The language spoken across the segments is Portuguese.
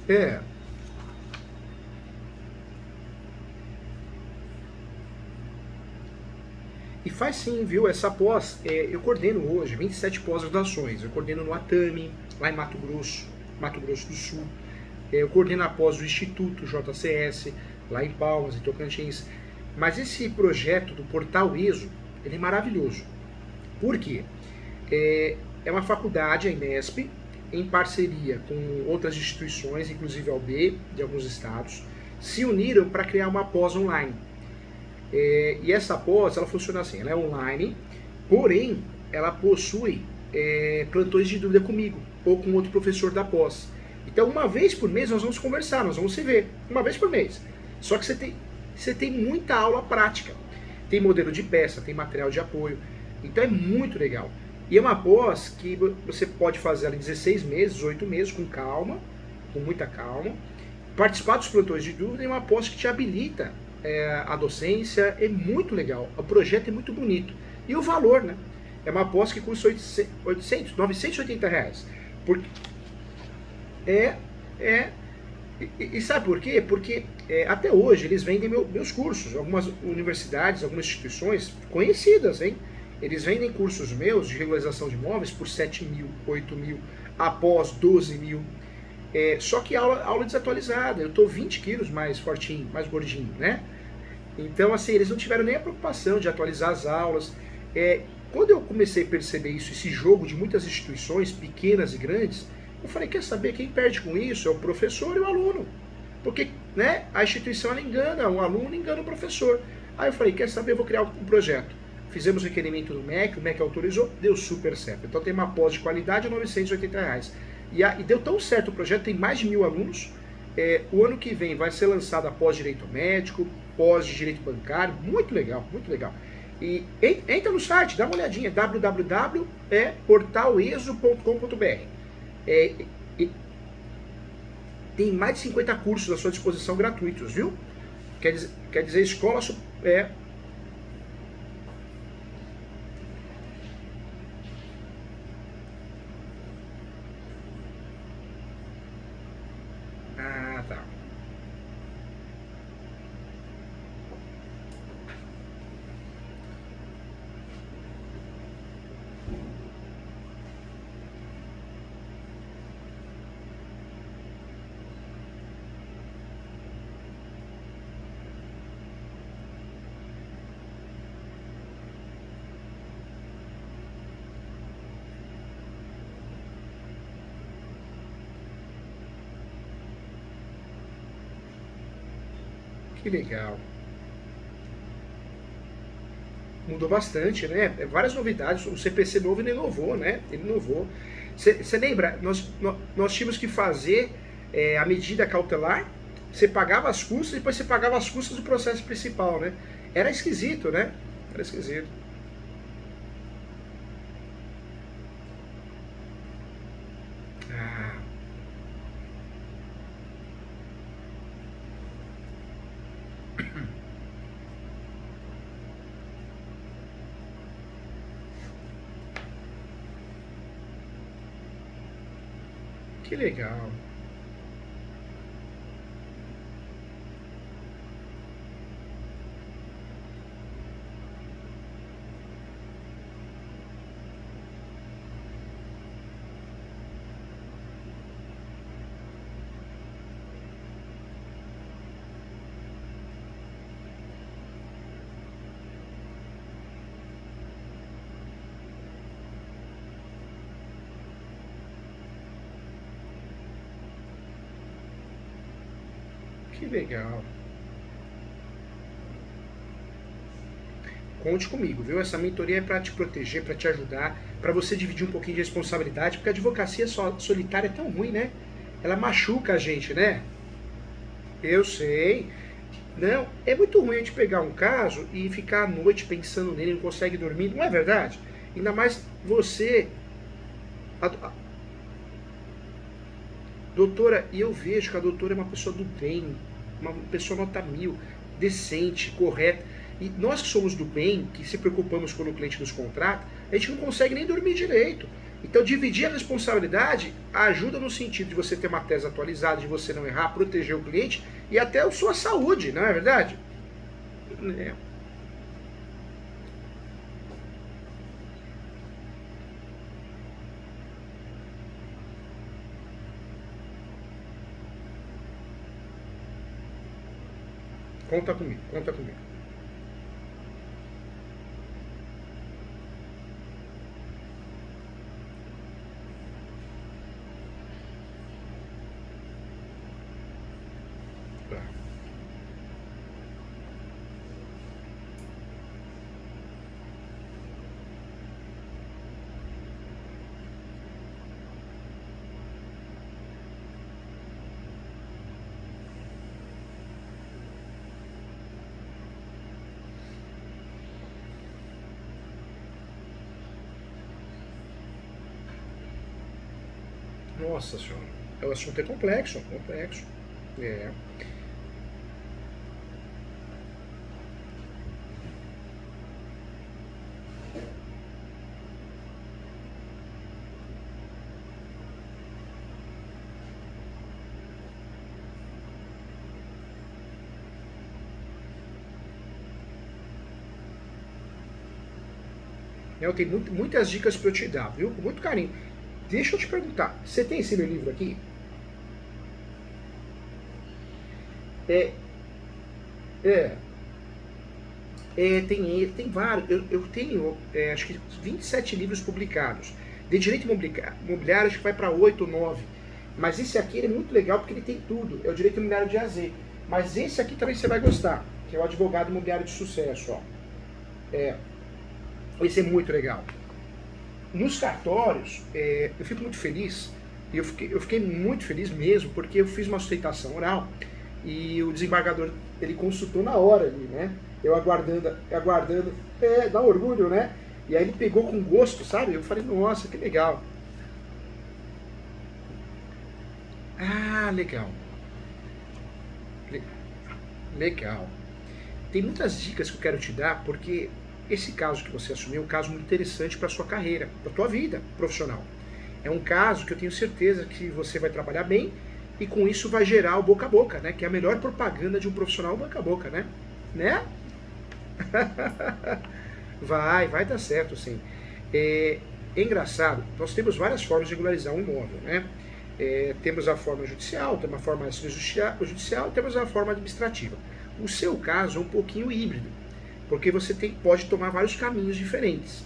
É. E faz sim, viu? Essa pós, eu coordeno hoje 27 pós-graduações. Eu coordeno no Atami, lá em Mato Grosso do Sul. Eu coordeno a pós do Instituto JCS, lá em Palmas, em Tocantins. Mas esse projeto do Portal ESO, ele é maravilhoso. Por quê? É uma faculdade, a Inesp, em parceria com outras instituições, inclusive a UB, de alguns estados, se uniram para criar uma pós online. E essa pós, ela funciona assim, ela é online, porém, ela possui plantões de dúvida comigo, ou com outro professor da pós. Então, uma vez por mês, nós vamos conversar, nós vamos se ver, uma vez por mês. Só que você tem muita aula prática. Tem modelo de peça, tem material de apoio. Então, é muito legal. E é uma pós que você pode fazer ela em 16 meses, 8 meses, com calma, com muita calma. Participar dos plantões de dúvida é uma pós que te habilita a docência, é muito legal. O projeto é muito bonito. E o valor, né? É uma pós que custa 980 reais. Porque é, é, e sabe por quê? Porque até hoje eles vendem meus cursos. Algumas universidades, algumas instituições conhecidas, hein? Eles vendem cursos meus de regularização de imóveis por 7 mil, 8 mil, após 12 mil. Só que aula desatualizada. Eu tô 20 quilos mais fortinho, mais gordinho, né? Então, assim, eles não tiveram nem a preocupação de atualizar as aulas. Quando eu comecei a perceber isso, esse jogo de muitas instituições, pequenas e grandes, eu falei, quer saber, quem perde com isso é o professor e o aluno. Porque, né, a instituição ela engana o aluno, engana o professor. Aí eu falei, quer saber, eu vou criar um projeto. Fizemos o requerimento do MEC, o MEC autorizou, deu super certo. Então tem uma pós de qualidade a 980 reais. E deu tão certo o projeto, tem mais de 1000 alunos. O ano que vem vai ser lançada a pós direito médico, pós de direito bancário, muito legal, muito legal. E entra no site, dá uma olhadinha, www.portaleso.com.br. Tem mais de 50 cursos à sua disposição gratuitos, viu? Quer dizer escola Ah, tá. Que legal. Mudou bastante, né? Várias novidades. O CPC novo ele inovou, né? Ele inovou. Você lembra? Nós tínhamos que fazer a medida cautelar. Você pagava as custas e depois você pagava as custas do processo principal, né? Era esquisito, né? Era esquisito. Ah, que legal. Que legal. Conte comigo, viu? Essa mentoria é para te proteger, para te ajudar, para você dividir um pouquinho de responsabilidade, porque a advocacia solitária é tão ruim, né? Ela machuca a gente, né? Eu sei. Não, é muito ruim a gente pegar um caso e ficar à noite pensando nele, não consegue dormir, não é verdade? Ainda mais você, a doutora, e eu vejo que a doutora é uma pessoa do bem, uma pessoa nota 1000, decente, correta. E nós que somos do bem, que se preocupamos quando o cliente nos contrata, a gente não consegue nem dormir direito. Então, dividir a responsabilidade ajuda no sentido de você ter uma tese atualizada, de você não errar, proteger o cliente e até a sua saúde, não é verdade? É. Conta comigo, conta comigo. Tá. Nossa senhora, o assunto é complexo, complexo. É. Eu tenho muitas dicas para eu te dar, viu? Com muito carinho. Deixa eu te perguntar, você tem esse meu livro aqui? É, é, tem vários. Eu tenho, acho que 27 livros publicados. De direito imobiliário, acho que vai para 8 ou 9. Mas esse aqui ele é muito legal porque ele tem tudo. É o direito imobiliário de A a Z. Mas esse aqui também você vai gostar, que é o advogado imobiliário de sucesso. Ó. Esse é muito legal. Nos cartórios, eu fico muito feliz. Eu fiquei muito feliz mesmo, porque eu fiz uma sustentação oral e o desembargador, ele consultou na hora ali, né? Eu aguardando, dá orgulho, né? E aí ele pegou com gosto, sabe? Eu falei, nossa, que legal. Ah, legal. Legal. Tem muitas dicas que eu quero te dar, porque esse caso que você assumiu é um caso muito interessante para a sua carreira, para a tua vida profissional. É um caso que eu tenho certeza que você vai trabalhar bem e com isso vai gerar o boca a boca, né? Que é a melhor propaganda de um profissional, boca a boca, né? Né? Vai dar certo, sim. É engraçado, nós temos várias formas de regularizar um imóvel, né? Temos a forma judicial, temos a forma extrajudicial, temos a forma administrativa. O seu caso é um pouquinho híbrido, porque você pode tomar vários caminhos diferentes.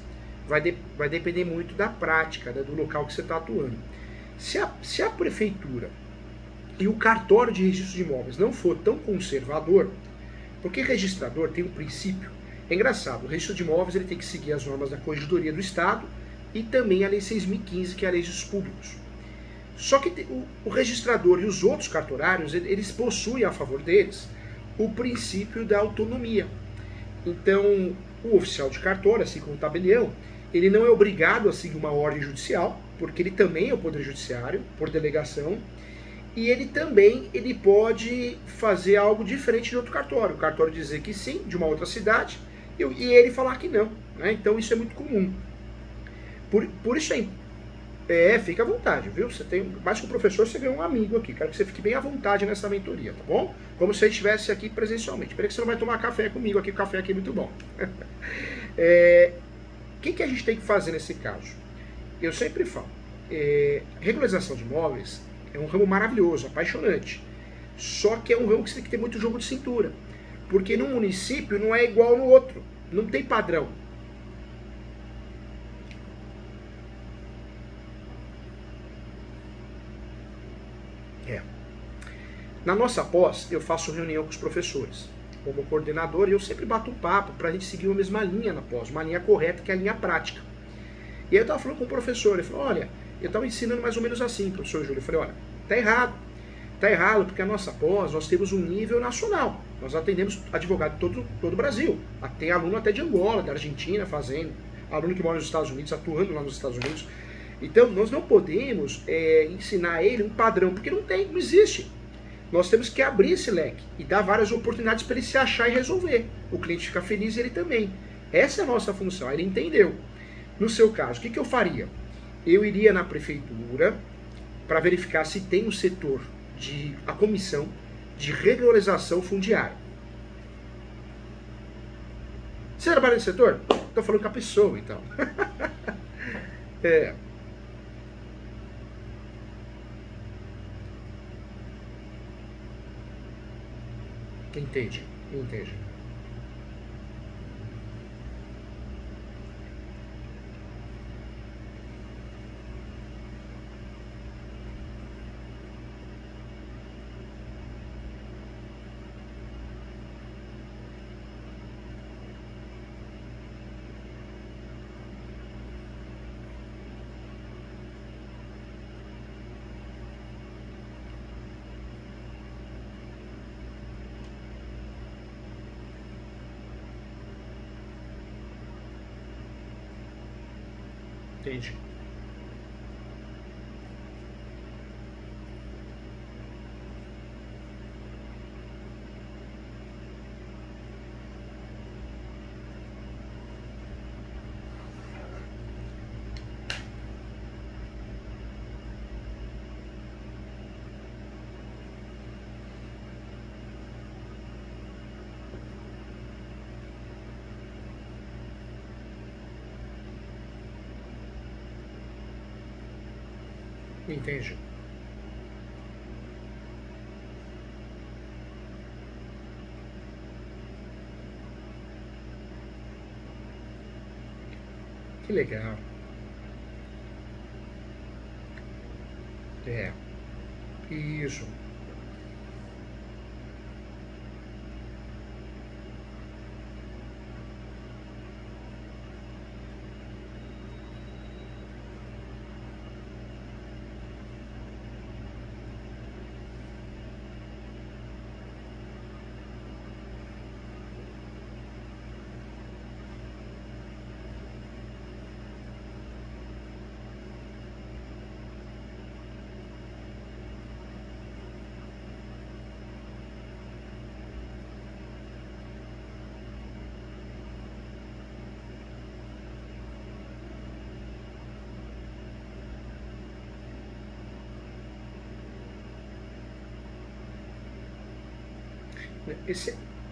Vai depender muito da prática, né, do local que você está atuando. Se a prefeitura e o cartório de registro de imóveis não for tão conservador, porque registrador tem um princípio, é engraçado, o registro de imóveis ele tem que seguir as normas da Corregedoria do Estado e também a Lei 6.015, que é a Lei dos Públicos. Só que o registrador e os outros cartorários, eles possuem a favor deles o princípio da autonomia. Então, o oficial de cartório, assim como o tabelião, ele não é obrigado a seguir uma ordem judicial, porque ele também é o Poder Judiciário, por delegação, e ele também pode fazer algo diferente de outro cartório. O cartório dizer que sim, de uma outra cidade, e ele falar que não. Né? Então, isso é muito comum. Por isso fica à vontade, viu? Você tem, mais que o professor, você ganha um amigo aqui. Quero que você fique bem à vontade nessa mentoria, tá bom? Como se você estivesse aqui presencialmente. Espera que você não vai tomar café comigo aqui, o café aqui é muito bom. O que a gente tem que fazer nesse caso? Eu sempre falo, regularização de imóveis é um ramo maravilhoso, apaixonante. Só que é um ramo que você tem que ter muito jogo de cintura. Porque num município não é igual no outro. Não tem padrão. Na nossa pós, eu faço reunião com os professores, como coordenador, e eu sempre bato um papo para a gente seguir a mesma linha na pós, uma linha correta, que é a linha prática. E aí eu estava falando com o professor, ele falou, olha, eu estava ensinando mais ou menos assim, professor Júlio. Eu falei, olha, tá errado, porque a nossa pós, nós temos um nível nacional. Nós atendemos advogado de todo o Brasil. Tem aluno até de Angola, da Argentina, fazendo, aluno que mora nos Estados Unidos, atuando lá nos Estados Unidos. Então, nós não podemos ensinar a ele um padrão, porque não existe. Nós temos que abrir esse leque e dar várias oportunidades para ele se achar e resolver. O cliente fica feliz e ele também. Essa é a nossa função, ele entendeu. No seu caso, o que eu faria? eu iria na prefeitura para verificar se tem o setor a comissão de regularização fundiária. Você trabalha nesse setor? Estou falando com a pessoa, então. É. Entende, entende. Entende. Entende. Que legal. É. Isso.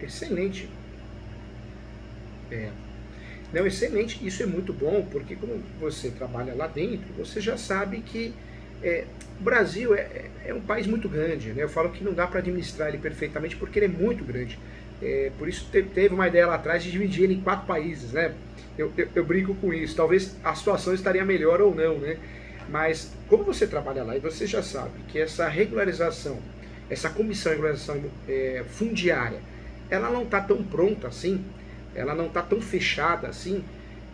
Excelente. É. Não, excelente. Isso é muito bom, porque como você trabalha lá dentro, você já sabe que o Brasil é um país muito grande, né? Eu falo que não dá para administrar ele perfeitamente porque ele é muito grande. Por isso teve uma ideia lá atrás de dividir ele em 4 países, né? Eu brinco com isso. Talvez a situação estaria melhor ou não, né? Mas como você trabalha lá e você já sabe que essa regularização, essa comissão de regularização fundiária, ela não está tão pronta assim, ela não está tão fechada assim,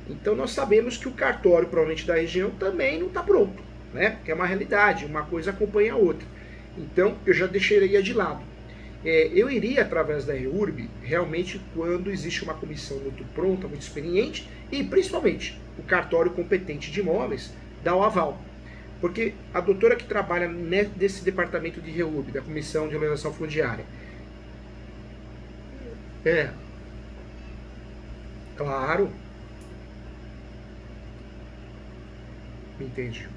então nós sabemos que o cartório, provavelmente da região, também não está pronto, né? Que é uma realidade, uma coisa acompanha a outra. Então eu já deixaria de lado. Eu iria através da REURB realmente quando existe uma comissão muito pronta, muito experiente e principalmente o cartório competente de imóveis dá o aval. Porque a doutora que trabalha nesse departamento de REURB, da Comissão de Organização Fundiária, claro, entende.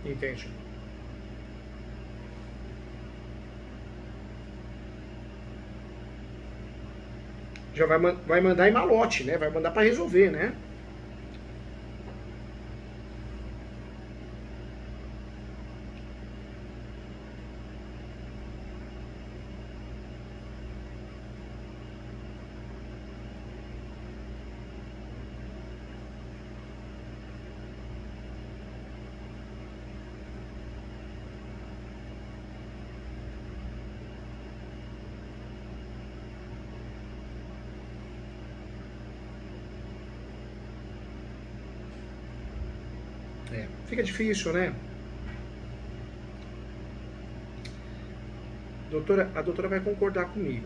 Entende. Já vai mandar em malote, né? Vai mandar para resolver, né? Fica difícil, né? a doutora vai concordar comigo.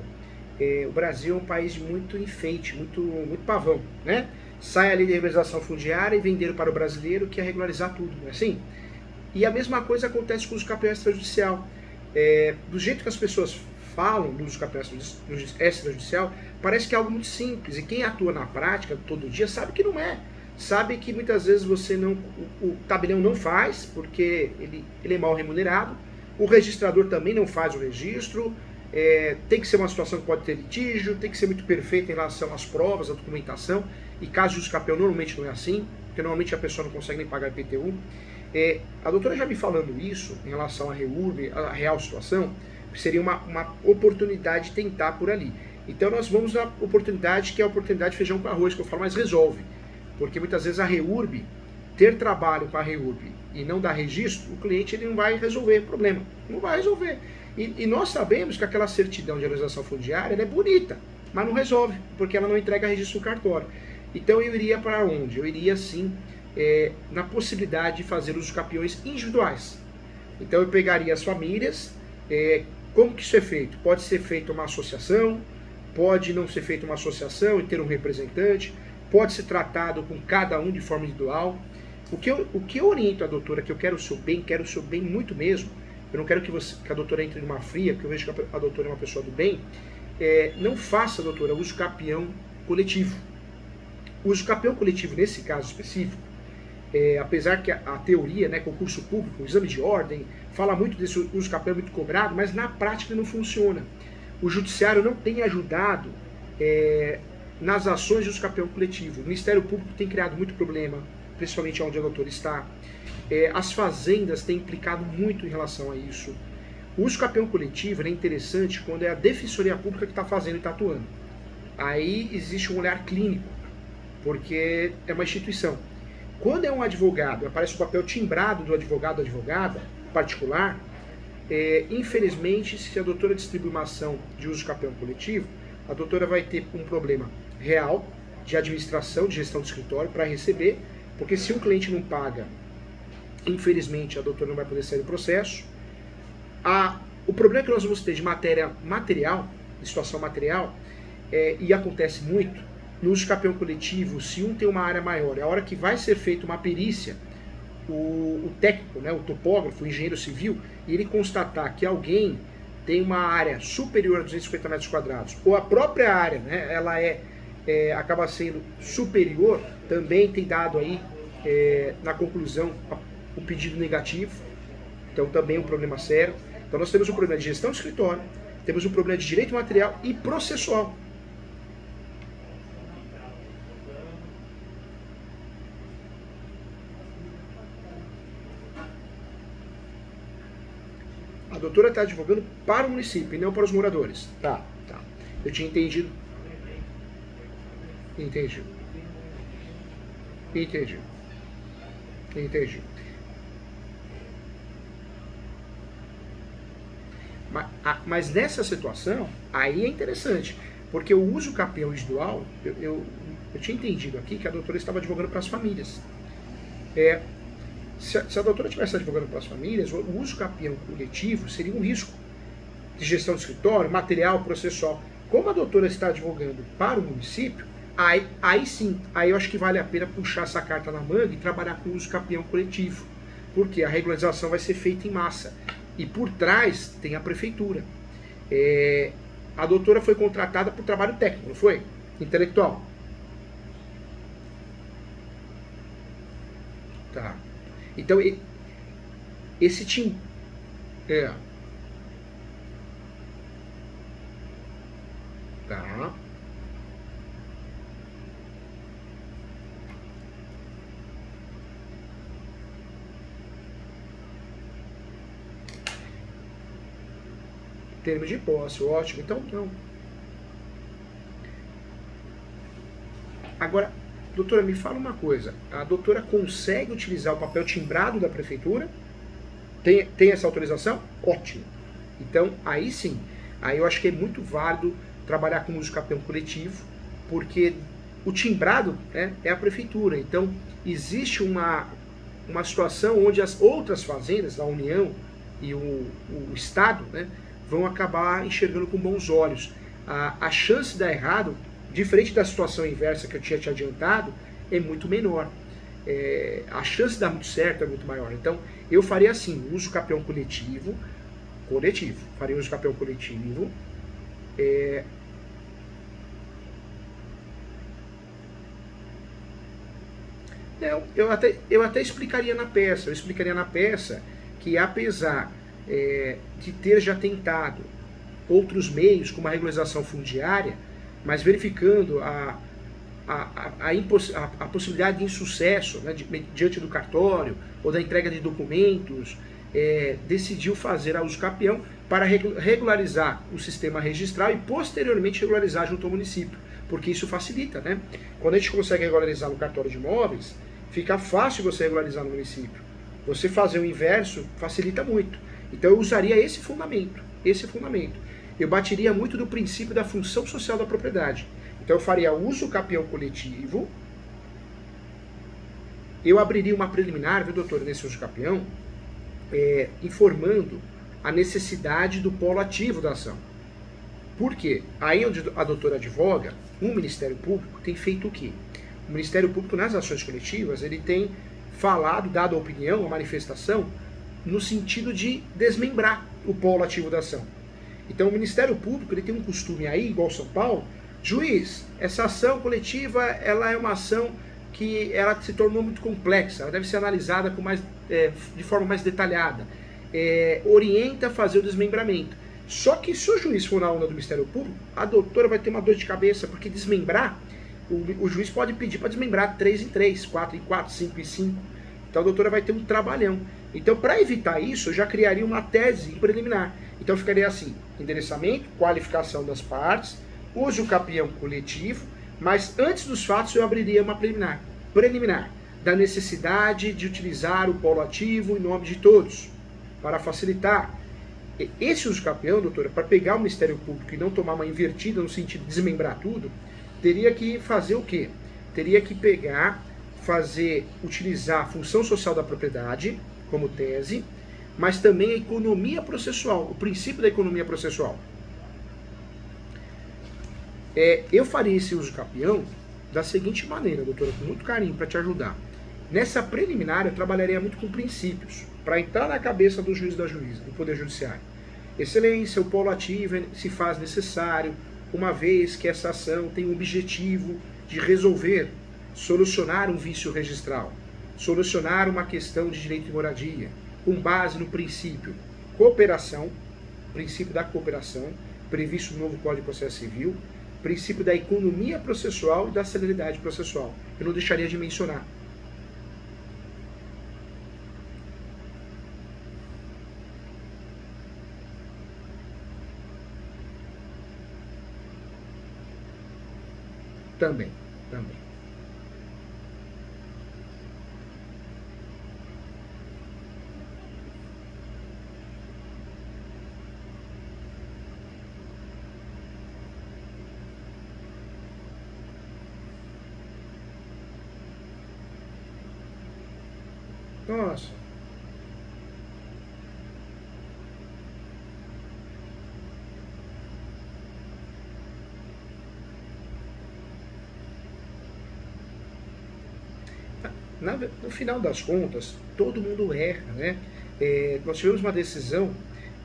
O Brasil é um país de muito enfeite, muito pavão, né? Sai ali da regularização fundiária e venderam para o brasileiro que é regularizar tudo, não é assim? E a mesma coisa acontece com o uso capião extrajudicial. Do jeito que as pessoas falam do uso capião extrajudicial, parece que é algo muito simples. E quem atua na prática, todo dia, sabe que não é. Sabe que muitas vezes o tabelião não faz, porque ele é mal remunerado. O registrador também não faz o registro. Tem que ser uma situação que pode ter litígio, tem que ser muito perfeita em relação às provas, à documentação. E caso de uso capião normalmente não é assim, porque normalmente a pessoa não consegue nem pagar IPTU. A doutora já me falando isso em relação à REURB, a real situação, seria uma oportunidade de tentar por ali. Então nós vamos na oportunidade que é a oportunidade de feijão com arroz, que eu falo, mas resolve. Porque muitas vezes a REURB, ter trabalho com a REURB e não dar registro, o cliente ele não vai resolver o problema. Não vai resolver. E nós sabemos que aquela certidão de realização fundiária ela é bonita, mas não resolve, porque ela não entrega registro no cartório. Então eu iria para onde? Eu iria sim na possibilidade de fazer os capiões individuais. Então eu pegaria as famílias, como que isso é feito? Pode ser feito uma associação, pode não ser feita uma associação e ter um representante, pode ser tratado com cada um de forma individual. O que eu oriento a doutora, que eu quero o seu bem muito mesmo, eu não quero que a doutora entre numa fria, porque eu vejo que a doutora é uma pessoa do bem, não faça, doutora, uso capião coletivo. O uso capião coletivo, nesse caso específico, apesar que a teoria, né, concurso público, o exame de ordem, fala muito desse uso capião muito cobrado, mas na prática não funciona. O judiciário não tem ajudado nas ações de uso capião coletivo. O Ministério Público tem criado muito problema, principalmente onde a doutora está. As fazendas têm implicado muito em relação a isso. O uso capião coletivo é interessante quando é a Defensoria Pública que está fazendo e está atuando. Aí existe um olhar clínico, porque é uma instituição. Quando é um advogado, aparece o papel timbrado do advogado ou advogada particular, infelizmente, se a doutora distribui uma ação de uso capião coletivo, a doutora vai ter um problema real de administração, de gestão do escritório para receber, porque se um cliente não paga, infelizmente a doutora não vai poder sair do processo. O problema que nós vamos ter de matéria material, de situação material, e acontece muito, no uso capião coletivo, se um tem uma área maior, é a hora que vai ser feita uma perícia, o técnico, né, o topógrafo, o engenheiro civil, e ele constatar que alguém tem uma área superior a 250 metros quadrados, ou a própria área, né, ela acaba sendo superior, também tem dado aí, na conclusão, o pedido negativo. Então também é um problema sério. Então nós temos um problema de gestão de escritório, temos um problema de direito material e processual. A doutora está advogando para o município e não para os moradores. Tá. Eu tinha entendido. Entendi. Mas nessa situação, aí é interessante, porque o uso capião individual, eu tinha entendido aqui que a doutora estava advogando para as famílias. Se a doutora estivesse advogando para as famílias, o uso capião coletivo seria um risco de gestão de escritório, material, processual. Como a doutora está advogando para o município, aí sim, aí eu acho que vale a pena puxar essa carta na manga e trabalhar com o uso capião coletivo, porque a regularização vai ser feita em massa. E por trás tem a prefeitura. A doutora foi contratada por trabalho técnico, não foi? Intelectual. Tá. Então, esse time... Tá. Termo de posse, ótimo. Então, não. Agora, doutora, me fala uma coisa. A doutora consegue utilizar o papel timbrado da prefeitura? Tem essa autorização? Ótimo. Então, aí sim. Aí eu acho que é muito válido trabalhar com uso capião coletivo, porque o timbrado é a prefeitura. Então, existe uma situação onde as outras fazendas, a União e o Estado, né, vão acabar enxergando com bons olhos. A chance de dar errado, diferente da situação inversa que eu tinha te adiantado, é muito menor. A chance de dar muito certo é muito maior. Então, eu faria assim, uso campeão coletivo, faria uso campeão coletivo, não, eu até explicaria na peça, que apesar de ter já tentado outros meios, como a regularização fundiária, mas verificando a possibilidade de insucesso, né, diante do cartório ou da entrega de documentos, decidiu fazer a uso capião para regularizar o sistema registral e posteriormente regularizar junto ao município, porque isso facilita, né? Quando a gente consegue regularizar no cartório de imóveis, fica fácil você regularizar no município. Você fazer o inverso facilita muito. Então eu usaria esse fundamento. Eu batiria muito do princípio da função social da propriedade. Então eu faria uso capião coletivo, eu abriria uma preliminar, viu, doutor, nesse uso capião, informando a necessidade do polo ativo da ação. Por quê? Aí onde a doutora advoga, o Ministério Público tem feito o quê? O Ministério Público, nas ações coletivas, ele tem falado, dado a opinião, a manifestação, no sentido de desmembrar o polo ativo da ação. Então o Ministério Público ele tem um costume aí, igual São Paulo, juiz, essa ação coletiva ela é uma ação que ela se tornou muito complexa, ela deve ser analisada de forma mais detalhada, orienta a fazer o desmembramento. Só que se o juiz for na onda do Ministério Público, a doutora vai ter uma dor de cabeça, porque desmembrar, o juiz pode pedir para desmembrar 3 em 3, 4 em 4, 5 em 5. Então a doutora vai ter um trabalhão. Então, para evitar isso, eu já criaria uma tese preliminar. Então ficaria assim, endereçamento, qualificação das partes, uso capião coletivo, mas antes dos fatos eu abriria uma preliminar da necessidade de utilizar o polo ativo em nome de todos, para facilitar. Esse uso capião, doutora, para pegar o Ministério Público e não tomar uma invertida no sentido de desmembrar tudo, teria que fazer o quê? Teria que utilizar a função social da propriedade como tese, mas também a economia processual, o princípio da economia processual. Eu faria esse uso capião da seguinte maneira, doutora, com muito carinho, para te ajudar. Nessa preliminar, eu trabalharia muito com princípios, para entrar na cabeça do juiz e da juíza, do Poder Judiciário. Excelência, o polo ativo se faz necessário, uma vez que essa ação tem o objetivo de resolver, solucionar um vício registral, solucionar uma questão de direito de moradia, com base no princípio cooperação, princípio da cooperação, previsto no novo Código de Processo Civil, princípio da economia processual e da celeridade processual. Eu não deixaria de mencionar. Também. Nossa. No final das contas, todo mundo erra, né? Nós tivemos uma decisão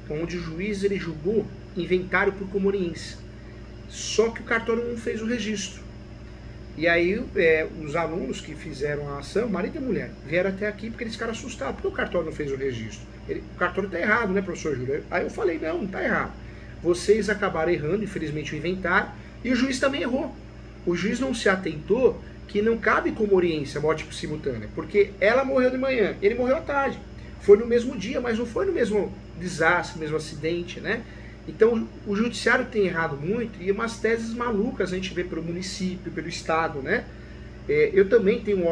onde o juiz ele julgou inventário por comoriense. Só que o cartório não fez o registro. E aí os alunos que fizeram a ação, marido e mulher, vieram até aqui porque eles ficaram assustados, porque o cartório não fez o registro. O cartório está errado, né, professor Júlio? Aí eu falei, não está errado. Vocês acabaram errando, infelizmente, o inventário, e o juiz também errou. O juiz não se atentou que não cabe comoriência a morte simultânea, porque ela morreu de manhã, ele morreu à tarde. Foi no mesmo dia, mas não foi no mesmo desastre, no mesmo acidente, né? Então o judiciário tem errado muito e umas teses malucas a gente vê pelo município, pelo estado, né? Eu também tenho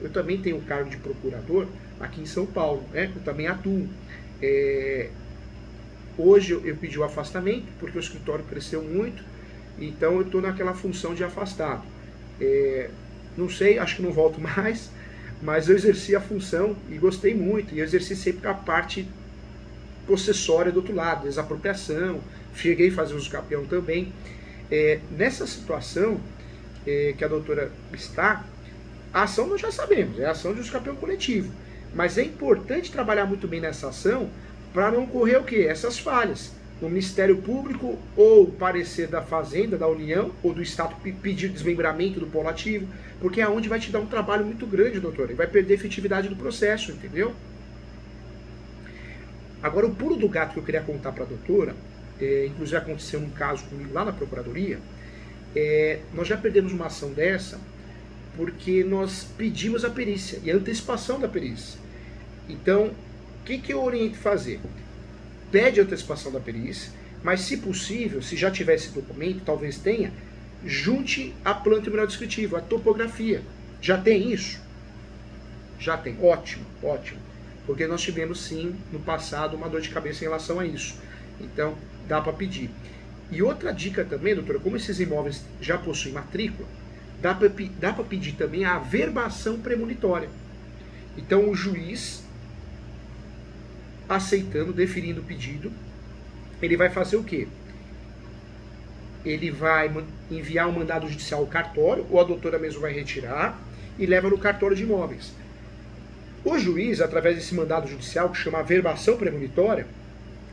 eu também tenho um cargo de procurador aqui em São Paulo, né? Eu também atuo. Hoje eu pedi o afastamento porque o escritório cresceu muito, então eu estou naquela função de afastado. Não sei, acho que não volto mais, mas eu exerci a função e gostei muito, e eu exerci sempre a parte possessória do outro lado, desapropriação, cheguei a fazer uso capião também. Nessa situação que a doutora está, a ação nós já sabemos, é a ação de uso capião coletivo. Mas é importante trabalhar muito bem nessa ação para não ocorrer o quê? Essas falhas. O Ministério Público ou parecer da Fazenda, da União, ou do Estado pedir desmembramento do polo ativo, porque é onde vai te dar um trabalho muito grande, doutora, e vai perder a efetividade do processo, entendeu? Agora, o pulo do gato que eu queria contar para a doutora, inclusive aconteceu um caso comigo lá na Procuradoria, nós já perdemos uma ação dessa porque nós pedimos a perícia e a antecipação da perícia. Então, o que eu oriento fazer? Pede a antecipação da perícia, mas se possível, se já tiver esse documento, talvez tenha, junte a planta mineral descritiva, a topografia. Já tem isso? Já tem. Ótimo, ótimo. Porque nós tivemos sim, no passado, uma dor de cabeça em relação a isso. Então, dá para pedir. E outra dica também, doutora, como esses imóveis já possuem matrícula, dá para pedir também a averbação premonitória. Então, o juiz, aceitando, deferindo o pedido, ele vai fazer o quê? Ele vai enviar um mandado judicial ao cartório, ou a doutora mesmo vai retirar, e leva no cartório de imóveis. O juiz, através desse mandado judicial, que chama averbação premonitória,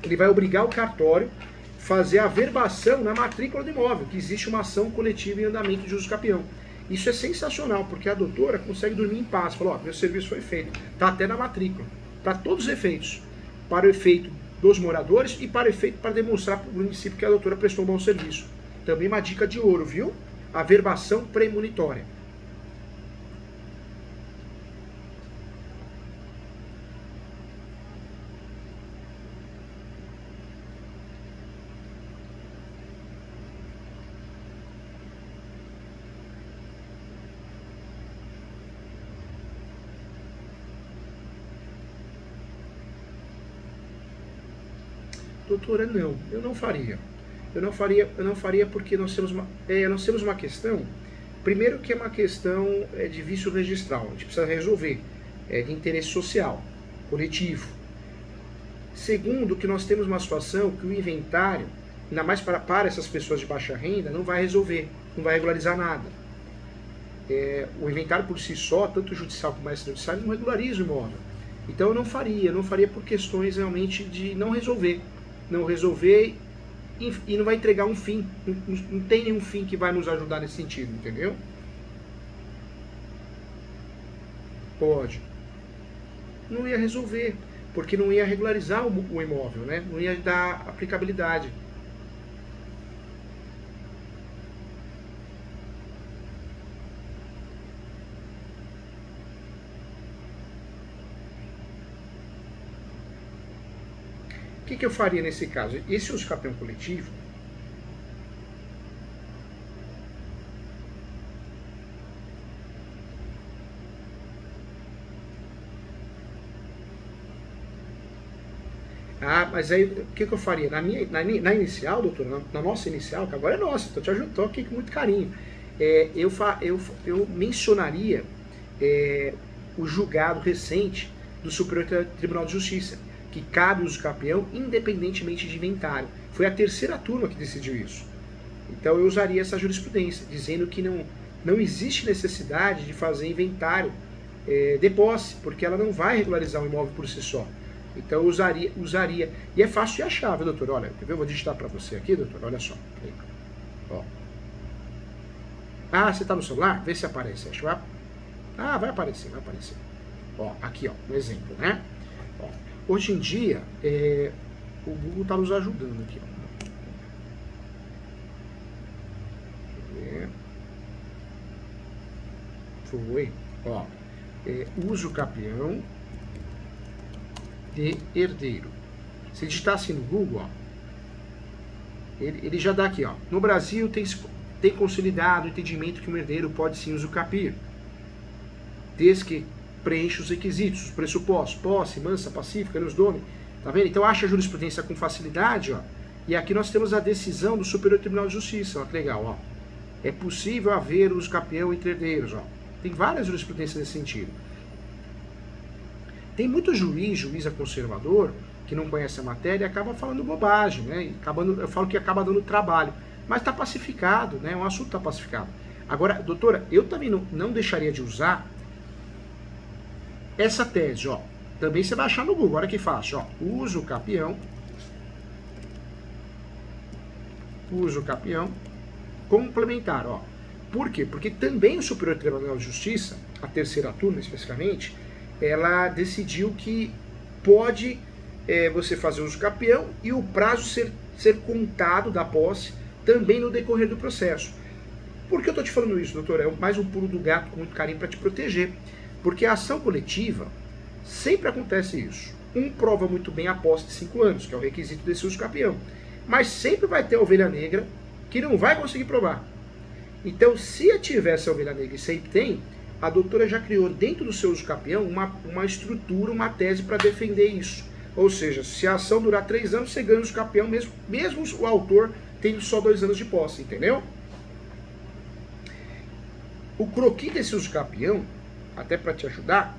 ele vai obrigar o cartório a fazer a averbação na matrícula do imóvel, que existe uma ação coletiva em andamento de uso capião. Isso é sensacional, porque a doutora consegue dormir em paz. Fala, meu serviço foi feito, está até na matrícula, para todos os efeitos. Para o efeito dos moradores e para o efeito para demonstrar para o município que a doutora prestou um bom serviço. Também uma dica de ouro, viu? Averbação premonitória. Doutora, não, eu não faria. Eu não faria porque nós temos uma questão, primeiro que é uma questão de vício registral, a gente precisa resolver, de interesse social, coletivo. Segundo, que nós temos uma situação que o inventário, ainda mais para essas pessoas de baixa renda, não vai resolver, não vai regularizar nada. O inventário por si só, tanto judicial como extrajudicial, não regulariza o imóvel. Então eu não faria por questões realmente de não resolver e não vai entregar um fim, não tem nenhum fim que vai nos ajudar nesse sentido, entendeu? Pode. Não ia resolver, porque não ia regularizar o imóvel, né? Não ia dar aplicabilidade. O que eu faria nesse caso? Esse uso capião coletivo, mas aí o que eu faria? Na inicial, doutora, na nossa inicial, que agora é nossa, estou te ajudando aqui com muito carinho, eu mencionaria o julgado recente do Superior Tribunal de Justiça, que cabe o uso capião independentemente de inventário. Foi a terceira turma que decidiu isso. Então eu usaria essa jurisprudência, dizendo que não existe necessidade de fazer inventário de posse, porque ela não vai regularizar o imóvel por si só. Então eu usaria. E é fácil de achar, viu, doutor? Olha, eu vou digitar para você aqui, doutor, olha só. Ó. Você está no celular? Vê se aparece. Vai aparecer. Ó, aqui, ó, um exemplo, né? Ó. Hoje em dia, o Google está nos ajudando aqui. Ó. Deixa eu ver. Foi. Ó, uso capião de herdeiro. Se digitar assim no Google, ó, ele já dá aqui. Ó. No Brasil tem consolidado o entendimento que um herdeiro pode sim usucapiar, desde que preenche os requisitos, os pressupostos, posse, mansa, pacífica, nos dome. Tá vendo? Então acha a jurisprudência com facilidade, ó. E aqui nós temos a decisão do Superior Tribunal de Justiça, ó, que legal, ó. É possível haver uso capião entre herdeiros, ó. Tem várias jurisprudências nesse sentido. Tem muito juiz conservador, que não conhece a matéria acaba falando bobagem, né? Eu falo que acaba dando trabalho. Mas está pacificado, né? O assunto está pacificado. Agora, doutora, eu também não deixaria de usar essa tese, ó. Também você vai achar no Google, olha que fácil, ó. Uso capião complementar, ó. Por quê? Porque também o Superior Tribunal de Justiça, a terceira turma especificamente, ela decidiu que pode você fazer uso capião e o prazo ser contado da posse também no decorrer do processo. Por que eu estou te falando isso, doutor? É mais um pulo do gato com muito carinho para te proteger. Porque a ação coletiva, sempre acontece isso. Um prova muito bem a posse de 5 anos, que é o requisito desse uso capião. Mas sempre vai ter a ovelha negra que não vai conseguir provar. Então, se tivesse a ovelha negra e sempre tem, a doutora já criou dentro do seu uso capião uma estrutura, uma tese para defender isso. Ou seja, se a ação durar 3 anos, você ganha o uso capião, mesmo o autor tendo só 2 anos de posse, entendeu? O croquis desse uso capião, até para te ajudar,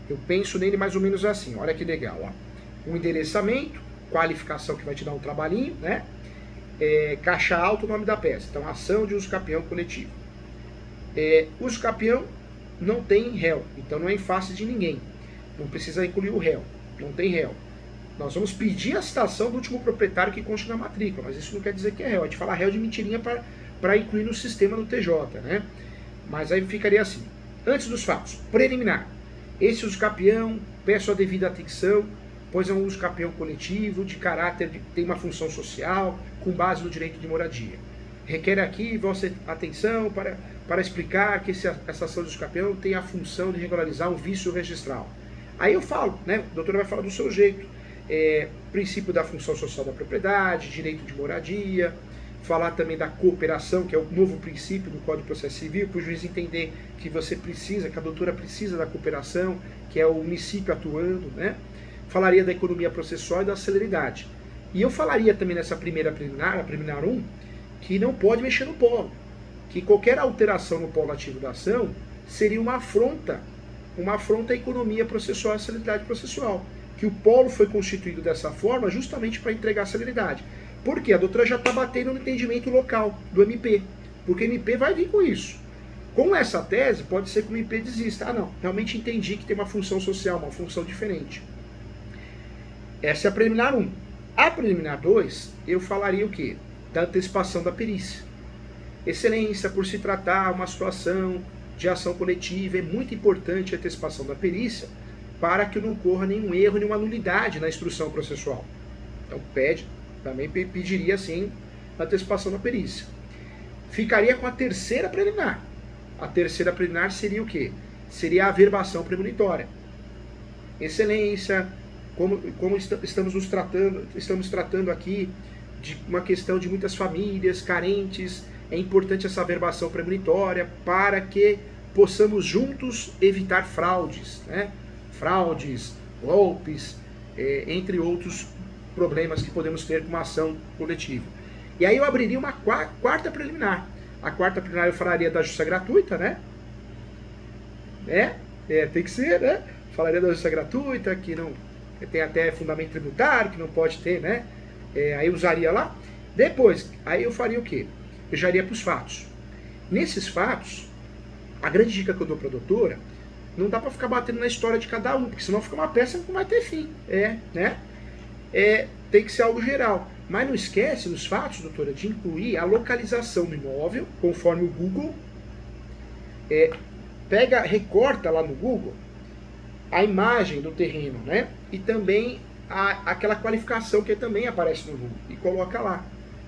eu penso nele mais ou menos assim, olha que legal, ó. Um endereçamento, qualificação que vai te dar um trabalhinho, né? Caixa alta, o nome da peça. Então, ação de uso capião coletivo. Uso capião não tem réu, então não é em face de ninguém. Não precisa incluir o réu, não tem réu. Nós vamos pedir a citação do último proprietário que conste na matrícula, mas isso não quer dizer que é réu. A gente fala réu de mentirinha para incluir no sistema no TJ, né? Mas aí ficaria assim. Antes dos fatos, preliminar. Esse uso capião, peço a devida atenção, pois é um uso capião coletivo, de caráter, tem uma função social, com base no direito de moradia. Requer aqui vossa atenção para explicar que essa ação de uso capião tem a função de regularizar um vício registral. Aí eu falo, né? A doutora vai falar do seu jeito. Princípio da função social da propriedade, direito de moradia, falar também da cooperação, que é o novo princípio do Código de Processo Civil, para o juiz entender que a doutora precisa da cooperação, que é o município atuando, né? Falaria da economia processual e da celeridade. E eu falaria também nessa primeira preliminar, a preliminar 1, que não pode mexer no polo, que qualquer alteração no polo ativo da ação seria uma afronta à economia processual e à celeridade processual. Que o polo foi constituído dessa forma justamente para entregar celeridade. Por quê? A doutora já está batendo no entendimento local do MP, porque o MP vai vir com isso. Com essa tese, pode ser que o MP desista. Ah, não, realmente entendi que tem uma função social, uma função diferente. Essa é a preliminar 1. A preliminar 2, eu falaria o quê? Da antecipação da perícia. Excelência, por se tratar uma situação de ação coletiva, é muito importante a antecipação da perícia para que não ocorra nenhum erro, nenhuma nulidade na instrução processual. Então, também pediria, sim, a antecipação da perícia. Ficaria com a terceira preliminar. A terceira preliminar seria o quê? Seria a averbação premonitória. Excelência, como estamos tratando aqui de uma questão de muitas famílias carentes, é importante essa averbação premonitória para que possamos juntos evitar fraudes, né? Fraudes, golpes, entre outros problemas que podemos ter com uma ação coletiva. E aí eu abriria uma quarta preliminar. A quarta preliminar eu falaria da justiça gratuita, né? Tem que ser, né? Falaria da justiça gratuita, que não tem até fundamento tributário, que não pode ter, né? Aí usaria lá. Depois, aí eu faria o quê? Eu já iria para os fatos. Nesses fatos, a grande dica que eu dou para a doutora, não dá para ficar batendo na história de cada um, porque senão fica uma peça que não vai ter fim. Né? Tem que ser algo geral. Mas não esquece, nos fatos, doutora, de incluir a localização do imóvel, conforme o Google. Recorta lá no Google a imagem do terreno, né? E também aquela qualificação que também aparece no Google. E coloca lá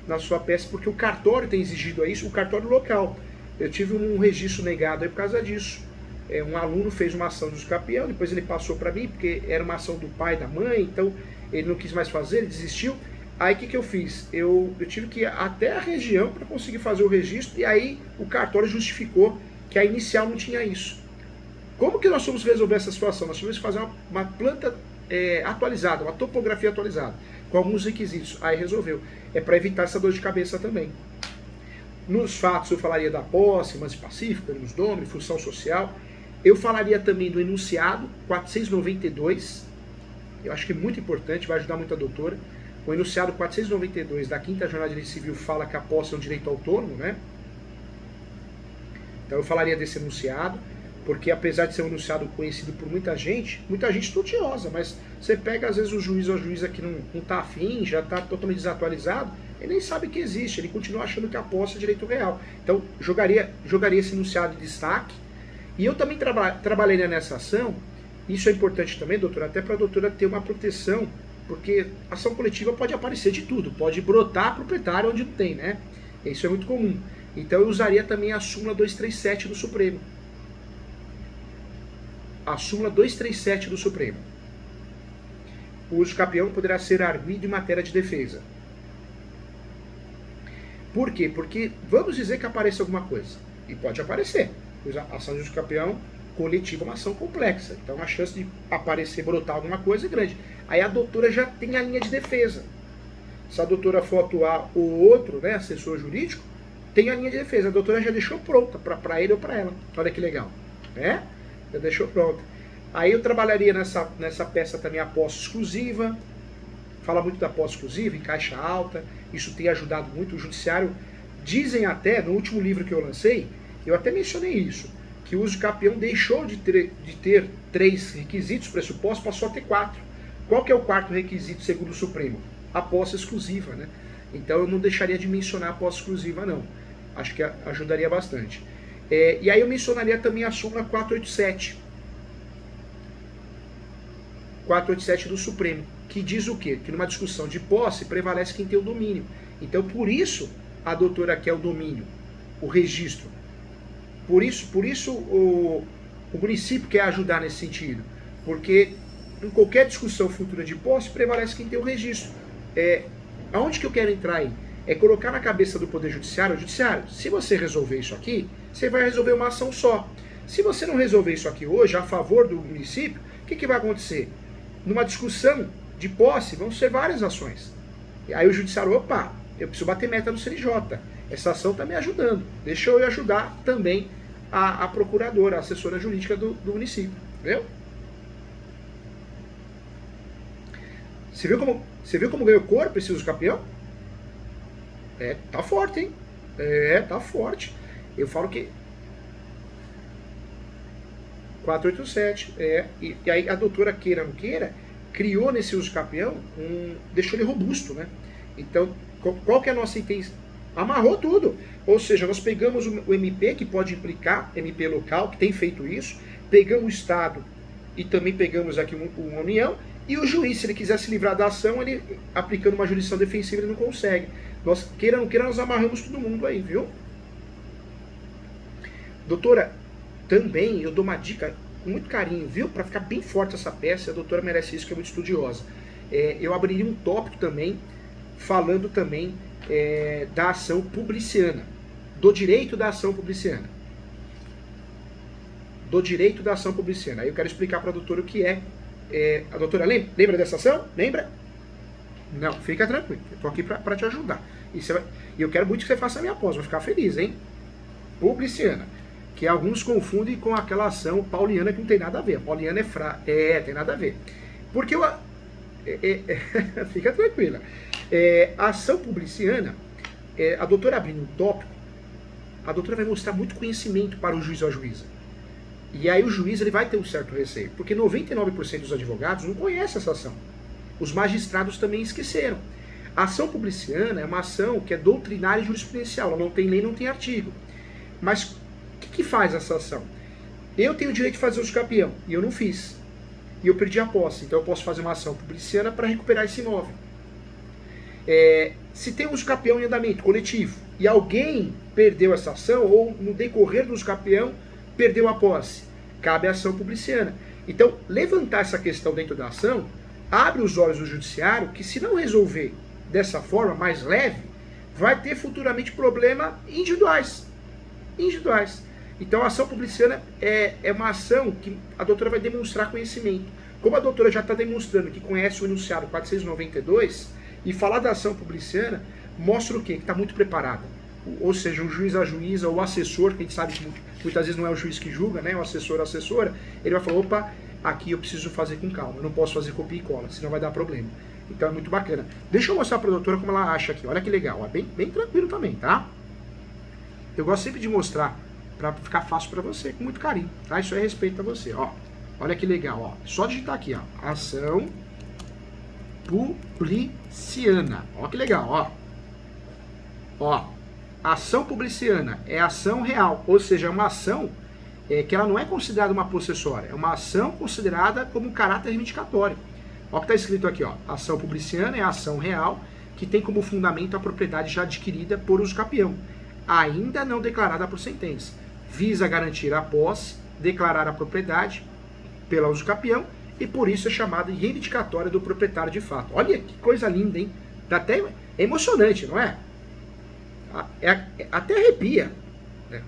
na sua peça, porque o cartório tem exigido isso, o cartório local. Eu tive um registro negado aí por causa disso. Um aluno fez uma ação de uso capião, depois ele passou para mim, porque era uma ação do pai e da mãe, então ele não quis mais fazer, ele desistiu. Aí o que eu fiz? Eu tive que ir até a região para conseguir fazer o registro, e aí o cartório justificou que a inicial não tinha isso. Como que nós fomos resolver essa situação? Nós tivemos que fazer uma planta atualizada, uma topografia atualizada, com alguns requisitos. Aí resolveu. É para evitar essa dor de cabeça também. Nos fatos eu falaria da posse, mas pacífica, nos domínios, função social. Eu falaria também do enunciado 492, eu acho que é muito importante, vai ajudar muito a doutora. O enunciado 492 da 5ª Jornada de Direito Civil fala que a posse é um direito autônomo, né? Então eu falaria desse enunciado, porque apesar de ser um enunciado conhecido por muita gente estudiosa, mas você pega às vezes o juiz ou a juíza que não está afim, já está totalmente desatualizado, ele nem sabe que existe, ele continua achando que a posse é direito real. Então jogaria esse enunciado de destaque. E eu também trabalharia nessa ação, isso é importante também, doutora, até para a doutora ter uma proteção, porque ação coletiva pode aparecer de tudo, pode brotar proprietário onde não tem, né? Isso é muito comum. Então eu usaria também a súmula 237 do Supremo. A súmula 237 do Supremo. O uso capião poderá ser arguido em matéria de defesa. Por quê? Porque vamos dizer que apareça alguma coisa. E pode aparecer. A ação de uso capião coletiva é uma ação complexa. Então a chance de aparecer, brotar alguma coisa é grande. Aí a doutora já tem a linha de defesa. Se a doutora for atuar o outro, né, assessor jurídico, tem a linha de defesa. A doutora já deixou pronta para ele ou para ela. Olha que legal. Né? Já deixou pronta. Aí eu trabalharia nessa peça também a posse exclusiva. Fala muito da posse exclusiva, em caixa alta. Isso tem ajudado muito o judiciário. Dizem até, no último livro que eu lancei, eu até mencionei isso, que o uso capião deixou de ter 3 requisitos pressupostos, passou a ter 4. Qual que é o 4º requisito segundo o Supremo? A posse exclusiva, né? Então eu não deixaria de mencionar a posse exclusiva, não. Acho que ajudaria bastante. E aí eu mencionaria também a súmula 487. 487 do Supremo, que diz o quê? Que numa discussão de posse prevalece quem tem o domínio. Então por isso a doutora quer o domínio, o registro. Por isso o município quer ajudar nesse sentido. Porque em qualquer discussão futura de posse prevalece quem tem o registro. Aonde que eu quero entrar aí? É colocar na cabeça do Poder Judiciário, se você resolver isso aqui, você vai resolver uma ação só. Se você não resolver isso aqui hoje, a favor do município, o que vai acontecer? Numa discussão de posse, vão ser várias ações. E aí o Judiciário, opa, eu preciso bater meta no CNJ. Essa ação está me ajudando. Deixa eu ajudar também a procuradora, a assessora jurídica do município. Viu? Você viu como ganhou corpo esse uso capião? Tá forte, hein? Tá forte. Eu falo que 487, e aí a doutora queira ou não queira, criou nesse uso capião, deixou ele robusto, né? Então, qual que é a nossa intenção? Amarrou tudo. Ou seja, nós pegamos o MP, que pode implicar, MP local, que tem feito isso, pegamos o Estado e também pegamos aqui uma União, e o juiz, se ele quiser se livrar da ação, ele aplicando uma jurisdição defensiva, ele não consegue. Nós, queira ou não queira, nós amarramos todo mundo aí, viu? Doutora, também eu dou uma dica com muito carinho, viu? Para ficar bem forte essa peça, a doutora merece isso, que é muito estudiosa. Eu abriria um tópico também, falando também da ação publiciana, do direito da ação publiciana. Do direito da ação publiciana. Aí eu quero explicar para a doutora o que é. A doutora lembra dessa ação? Lembra? Não, fica tranquilo, eu tô aqui para te ajudar. E eu quero muito que você faça a minha pós, vou ficar feliz, hein? Publiciana. Que alguns confundem com aquela ação pauliana que não tem nada a ver. A pauliana tem nada a ver. Porque fica tranquila. A ação publiciana, a doutora abrindo um tópico, a doutora vai mostrar muito conhecimento para o juiz ou a juíza. E aí o juiz ele vai ter um certo receio, porque 99% dos advogados não conhecem essa ação. Os magistrados também esqueceram. A ação publiciana é uma ação que é doutrinária e jurisprudencial, ela não tem lei, não tem artigo. Mas o que faz essa ação? Eu tenho o direito de fazer uso capião, e eu não fiz. E eu perdi a posse, então eu posso fazer uma ação publiciana para recuperar esse imóvel. Se tem uso capião em andamento coletivo, e alguém perdeu essa ação, ou no decorrer do uso capião, perdeu a posse, cabe a ação publiciana. Então, levantar essa questão dentro da ação, abre os olhos do judiciário, que se não resolver dessa forma, mais leve, vai ter futuramente problemas individuais. Então a ação publiciana é uma ação que a doutora vai demonstrar conhecimento. Como a doutora já está demonstrando que conhece o enunciado 492, e falar da ação publiciana mostra o quê? Que está muito preparada. Ou seja, o juiz, a juíza, o assessor, que a gente sabe que muitas vezes não é o juiz que julga, né? O assessor, a assessora, ele vai falar, opa, aqui eu preciso fazer com calma, eu não posso fazer copia e cola, senão vai dar problema. Então é muito bacana. Deixa eu mostrar para a doutora como ela acha aqui, olha que legal, ó, bem tranquilo também, tá? Eu gosto sempre de mostrar para ficar fácil para você, com muito carinho, tá? Isso é respeito a você, ó. Olha que legal, ó. Só digitar aqui, ó. Ação publiciana. Ó que legal, ó. Ó. Ação publiciana é ação real, ou seja, é uma ação que ela não é considerada uma possessória, é uma ação considerada como caráter reivindicatório. Ó o que está escrito aqui, ó. Ação publiciana é a ação real que tem como fundamento a propriedade já adquirida por usucapião, ainda não declarada por sentença. Visa garantir a posse, declarar a propriedade pela usucapião e por isso é chamada reivindicatória do proprietário de fato. Olha que coisa linda, hein? É emocionante, não é? Até arrepia. Né?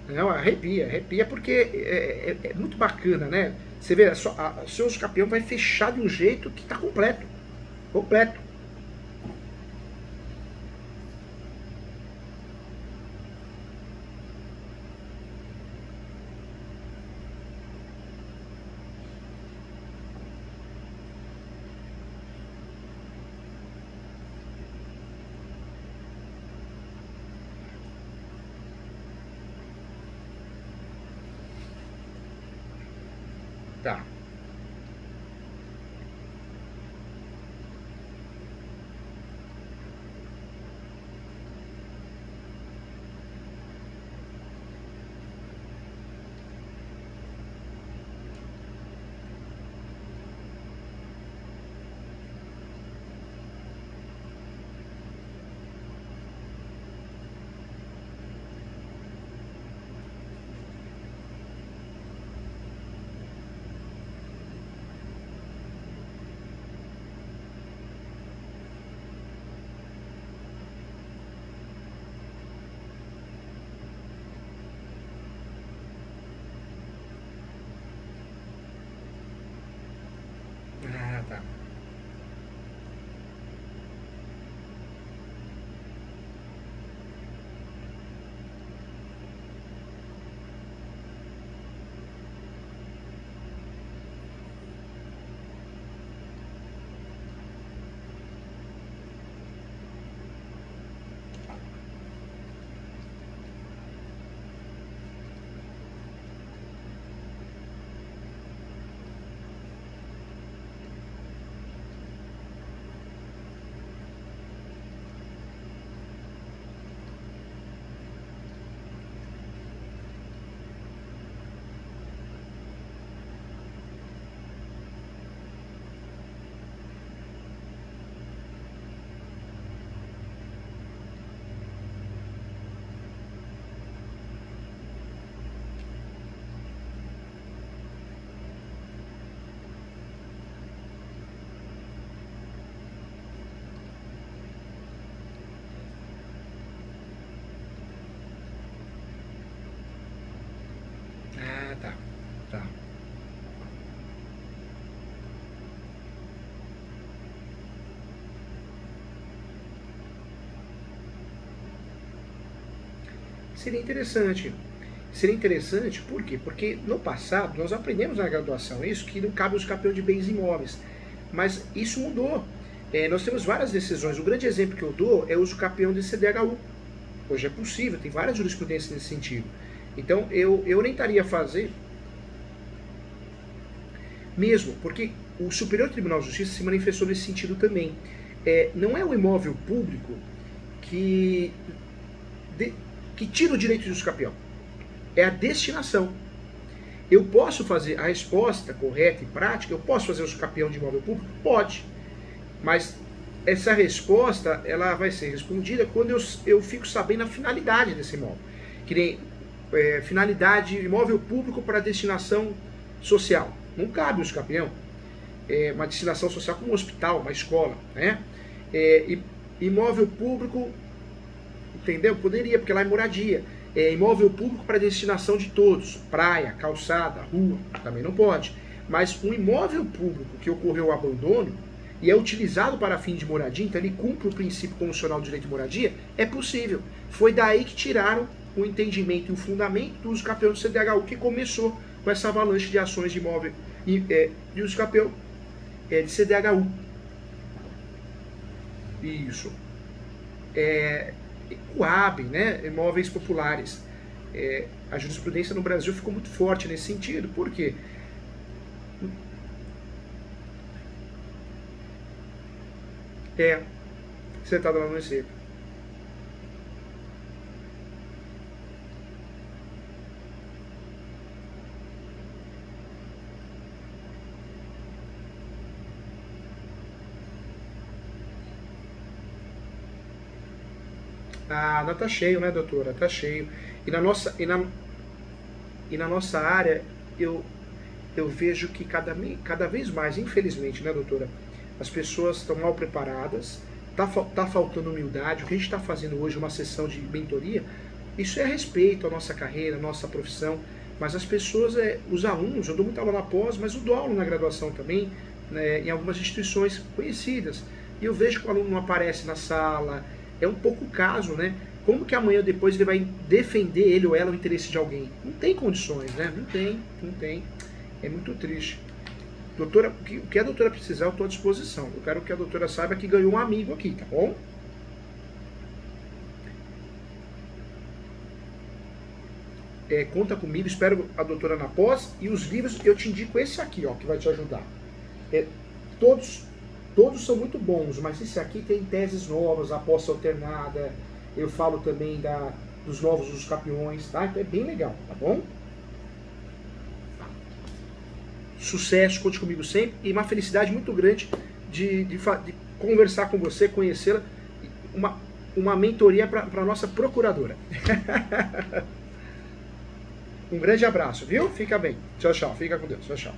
Não, arrepia porque é muito bacana, né? Você vê, o seu usucapião vai fechar de um jeito que está completo. Completo. Tá. Ah, tá. Ah, tá. Tá. Seria interessante. Seria interessante, por quê? Porque no passado nós aprendemos na graduação isso, que não cabe o usucapião de bens imóveis. Mas isso mudou. Nós temos várias decisões. O grande exemplo que eu dou é o usucapião de CDHU. Hoje é possível, tem várias jurisprudências nesse sentido. Então eu orientaria a fazer mesmo, porque o Superior Tribunal de Justiça se manifestou nesse sentido também. Não é o imóvel público que tira o direito de usucapião. É a destinação. Eu posso fazer a resposta correta e prática, eu posso fazer usucapião de imóvel público? Pode. Mas essa resposta ela vai ser respondida quando eu fico sabendo a finalidade desse imóvel. Que nem finalidade imóvel público para destinação social. Não cabe usucapião. Uma destinação social como um hospital, uma escola. Né? Imóvel público, entendeu? Poderia, porque lá é moradia. Imóvel público para destinação de todos. Praia, calçada, rua, também não pode. Mas um imóvel público que ocorreu o abandono e é utilizado para fim de moradia, então ele cumpre o princípio constitucional do direito de moradia, é possível. Foi daí que tiraram o entendimento e o fundamento do usucapião do CDHU, que começou com essa avalanche de ações de imóvel de uso capel de CDHU. Isso. Coab, né? Imóveis populares. A jurisprudência no Brasil ficou muito forte nesse sentido. Por quê? Sentado lá no receita. Ah, tá cheio, né, doutora? Tá cheio. E na nossa área, eu vejo que cada vez mais, infelizmente, né, doutora, as pessoas estão mal preparadas, tá faltando humildade. O que a gente está fazendo hoje, uma sessão de mentoria, isso é a respeito à nossa carreira, à nossa profissão, mas as pessoas, os alunos, eu dou muita aula na pós, mas eu dou aula na graduação também, né, em algumas instituições conhecidas, e eu vejo que o aluno não aparece na sala, é um pouco o caso, né? Como que amanhã ou depois ele vai defender, ele ou ela, o interesse de alguém? Não tem condições, né? Não tem. É muito triste. Doutora, o que a doutora precisar, eu estou à disposição. Eu quero que a doutora saiba que ganhou um amigo aqui, tá bom? Conta comigo, espero a doutora na pós. E os livros, eu te indico esse aqui, ó, que vai te ajudar. Todos são muito bons, mas esse aqui tem teses novas, a pós alternada. Eu falo também dos novos dos campeões, tá? Então é bem legal, tá bom? Sucesso, conte comigo sempre. E uma felicidade muito grande de conversar com você, conhecê-la. Uma mentoria para a nossa procuradora. Um grande abraço, viu? Fica bem. Tchau, tchau. Fica com Deus. Tchau, tchau.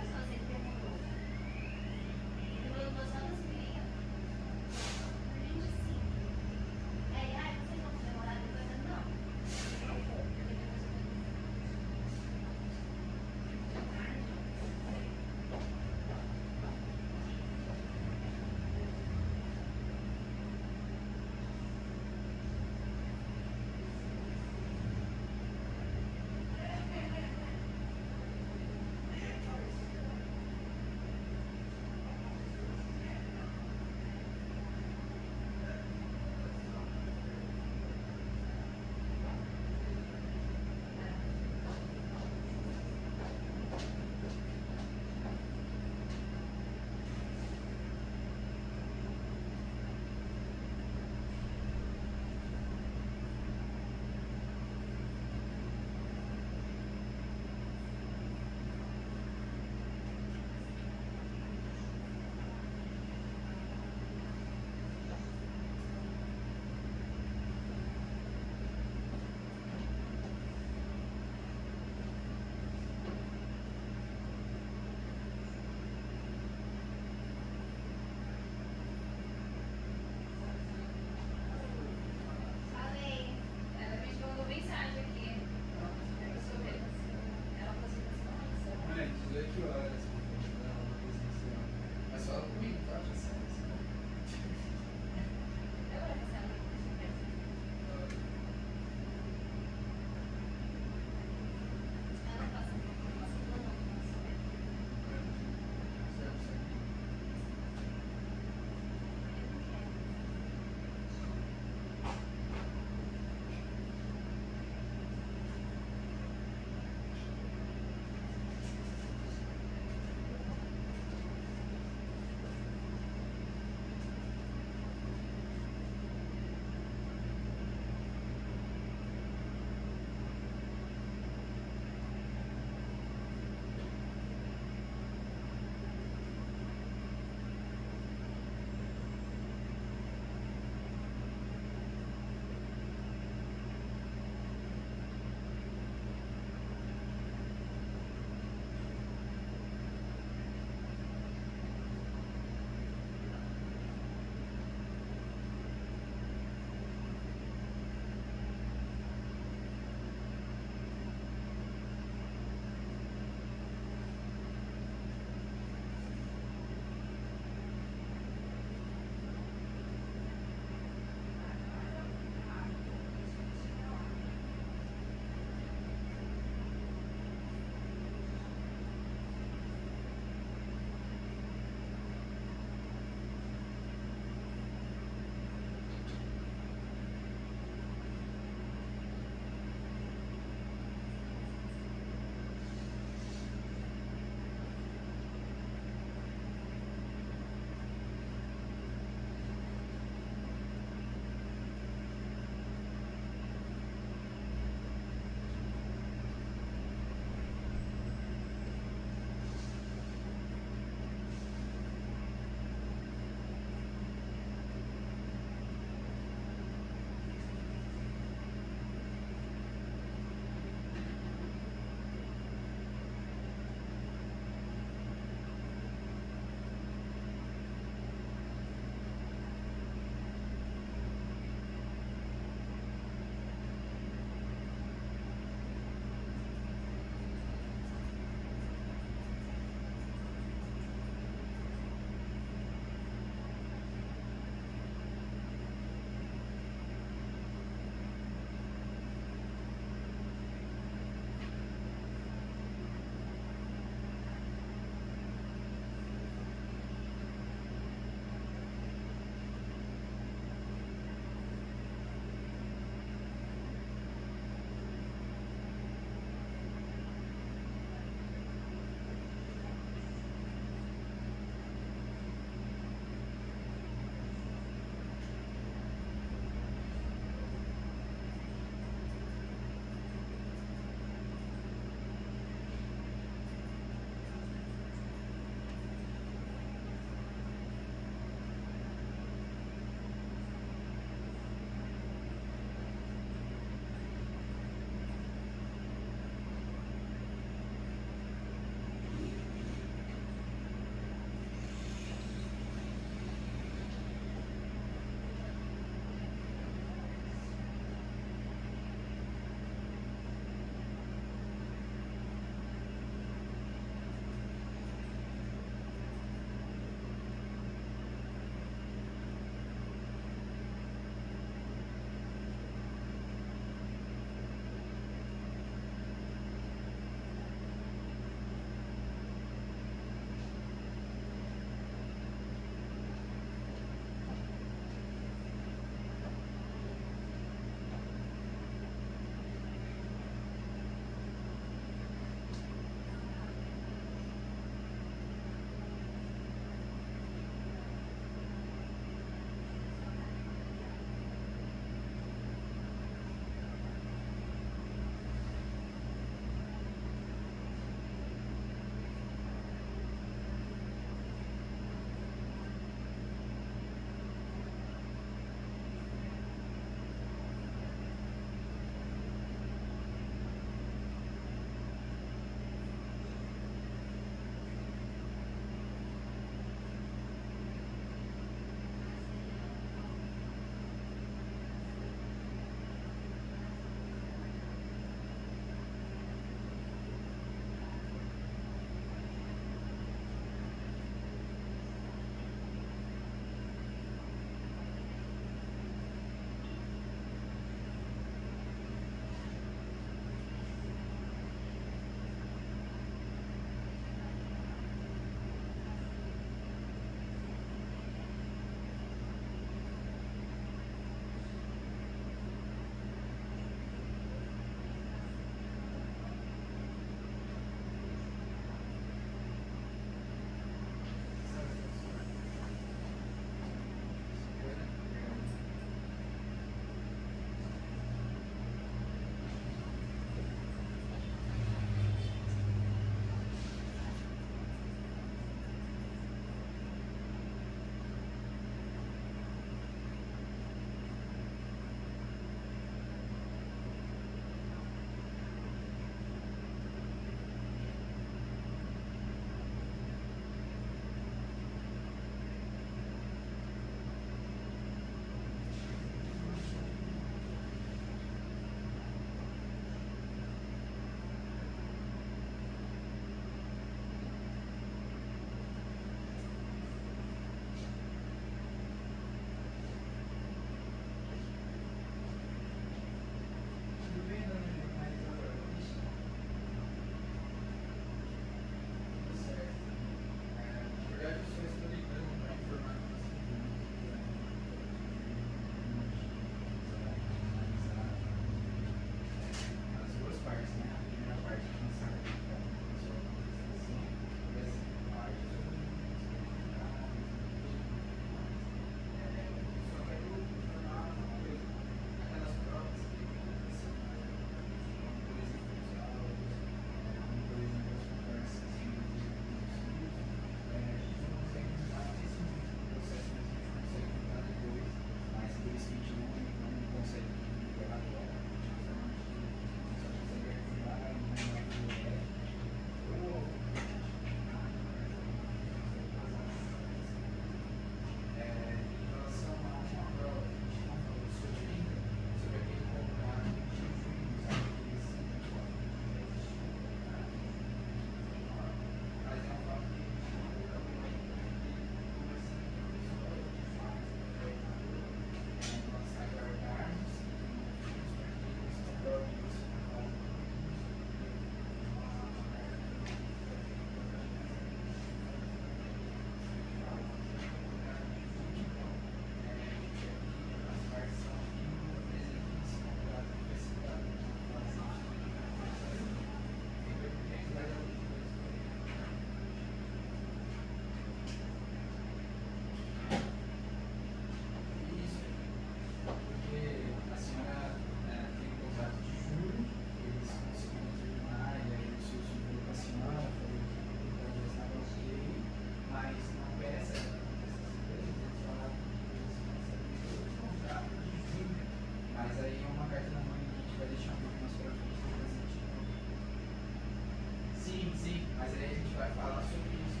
Mas aí a gente vai falar sobre isso.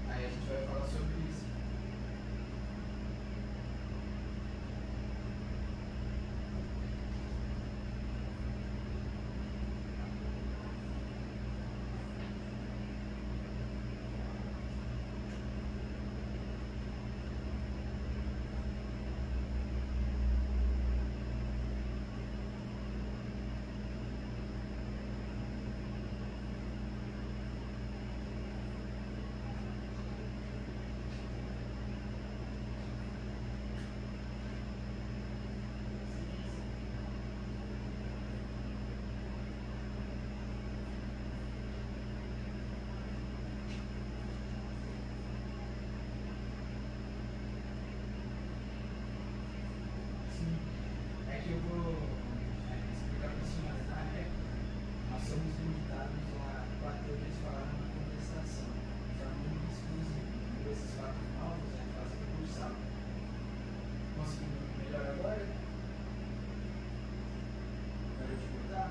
Aí a gente vai falar sobre isso. É que eu vou explicar para a senhora. Na época, nós somos limitados a 4 vezes falar na contestação, de forma muito exclusiva. Por esses fatos novos, é fase recursal. Conseguindo melhor agora? Para eu te botar?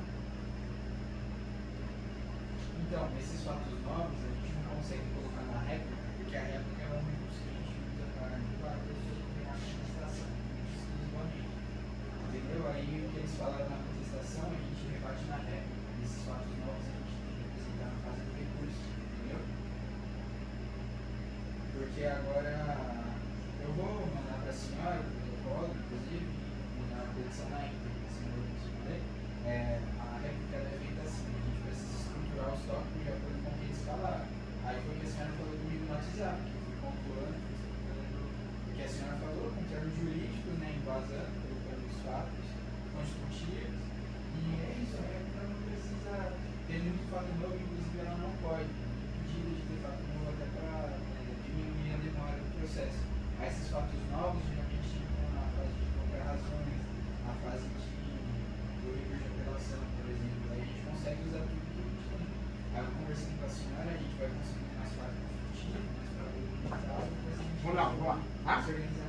Então, esses fatos novos a gente não consegue colocar na réplica, porque a réplica é um recurso que a gente usa para anular a pessoa que tem a contestação, exclusivamente. Entendeu? Aí o que eles falaram na contestação, a gente rebate na réplica. Esses fatos novos a gente tem que apresentar na fase do recurso, entendeu? Porque agora eu vou mandar para a senhora, o protocolo, inclusive, mandar uma petição na íntegra, a senhora vai responder. A réplica é feita assim, a gente precisa estruturar os tópicos de acordo com o que eles falaram. Aí foi o que a senhora falou comigo no WhatsApp, que eu fui pontuando, fui estruturando o que a senhora falou, com termos jurídicos, né, embasando, colocando os fatos constitutivos. E é isso, a réplica não precisa ter muito fato novo, inclusive ela não pode. Pedido de ter fato novo até para diminuir a demora do processo. Aí esses fatos novos geralmente ficam na fase de colocar razões, na fase do recurso de apelação, por exemplo. Aí a gente consegue usar tudo que a gente tem. Aí eu conversando com a senhora, a gente vai conseguir mais fatos constitutivos, mais para organizar, depois a gente Vamos lá. se organizar